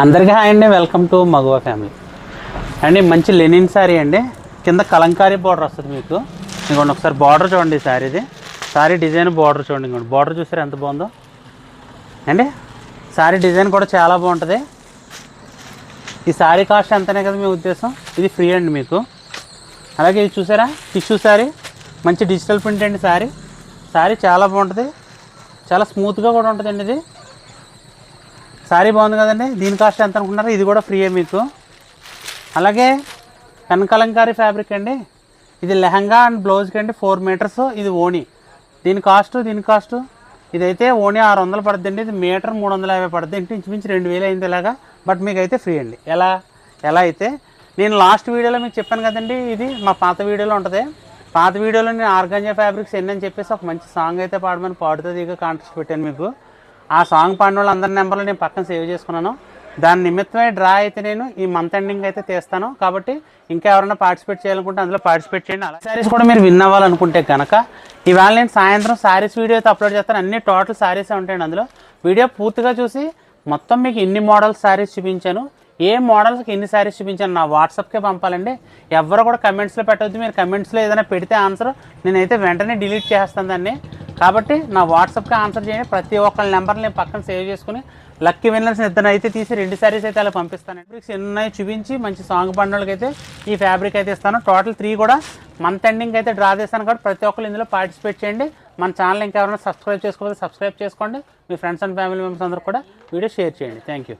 అందరికీ హాయ్ అండి, welcome to Maguva family అండి. మంచి లెనిన్ శారీ అండి, కింద కలంకారీ బార్డర్ వస్తుంది మీకు. ఇంకోండి ఒకసారి బార్డర్ చూడండి, ఈ శారీది శారీ డిజైన్ బార్డర్ చూడండి. ఇంకోండి బార్డర్ చూసారు ఎంత బాగుందో అండి. శారీ డిజైన్ కూడా చాలా బాగుంటుంది. ఈ శారీ కాస్ట్ ఎంతనే కదా మీ ఉద్దేశం, ఇది ఫ్రీ అండి మీకు. అలాగే ఇది చూసారా, టిష్యూ శారీ, మంచి డిజిటల్ ప్రింట్ అండి. శారీ చాలా బాగుంటుంది, చాలా స్మూత్గా కూడా ఉంటుందండి. ఇది శారీ బాగుంది కదండి. దీని కాస్ట్ ఎంత అనుకుంటున్నారు, ఇది కూడా ఫ్రీయే మీకు. అలాగే కనకలంకారీ ఫ్యాబ్రిక్ అండి, ఇది లెహంగా అండ్ బ్లౌజ్కి అండి 4 మీటర్స్. ఇది ఓణి, దీని కాస్ట్ ఇదైతే ఓణి 600 పడుతుందండి. ఇది మీటర్ 350 పడుతుంది, ఇంచుమించు 2000 అయింది ఇలాగా. బట్ మీకు అయితే ఫ్రీ అండి. ఎలా అయితే నేను లాస్ట్ వీడియోలో మీకు చెప్పాను కదండి, ఇది మా పాత వీడియోలో ఉంటుంది. పాత వీడియోలో నేను ఆర్గాంజా ఫ్యాబ్రిక్స్ ఎన్ని అని చెప్పేసి ఒక మంచి సాంగ్ అయితే పాడుతుంది ఇక కాంటెస్ట్ పెట్టాను మీకు. ఆ సాంగ్ పాడిన వాళ్ళు అందరి నెంబర్లు నేను పక్కన సేవ్ చేసుకున్నాను. దాని నిమిత్తమే డ్రా అయితే నేను ఈ మంత్ ఎండింగ్ అయితే తీస్తాను. కాబట్టి ఇంకా ఎవరైనా పార్టిసిపేట్ చేయాలనుకుంటే అందులో పార్టిసిపేట్ చేయండి. అలా శారీస్ కూడా మీరు విన్ అవ్వాలనుకుంటే కనుక ఇవాళ నేను సాయంత్రం శారీస్ వీడియో అయితే అప్లోడ్ చేస్తాను. అన్ని టోటల్ శారీసే ఉంటాయండి అందులో. వీడియో పూర్తిగా చూసి మొత్తం మీకు ఎన్ని మోడల్స్ శారీస్ చూపించాను, ఏ మోడల్స్కి ఎన్ని శారీస్ చూపించాను నా వాట్సాప్కే పంపాలండి. ఎవరు కూడా కమెంట్స్లో పెట్టవద్దు. మీరు కమెంట్స్లో ఏదైనా పెడితే ఆన్సర్ నేనైతే వెంటనే డిలీట్ చేస్తాను దాన్ని. కాబట్టి నా వాట్సాప్కి ఆన్సర్ చేయండి. ప్రతి ఒక్కళ్ళ నెంబర్ని నేను పక్కన సేవ్ చేసుకుని లక్కీ విన్నర్స్ ఇద్దరు అయితే తీసి 2 శారీస్ అయితే అలా పంపిస్తాను. ఫ్యాబ్రిక్స్ ఎన్ని చూపించి మంచి సాంగ్ పండుగలకి అయితే ఈ ఫ్యాబ్రిక్ అయితే ఇస్తాను. టోటల్ 3 కూడా మంత్ ఎండింగ్ అయితే డ్రా చేస్తాను. కాబట్టి ప్రతి ఒక్కరు ఇందులో పార్టిసిపేట్ చేయండి. మన ఛానల్ ఇంకా ఎవరైనా సబ్స్క్రైబ్ చేసుకోకపోతే సబ్స్క్రైబ్ చేసుకోండి. మీ ఫ్రెండ్స్ అండ్ ఫ్యామిలీ మెంబర్స్ అందరూ కూడా వీడియో షేర్ చేయండి. Thank you.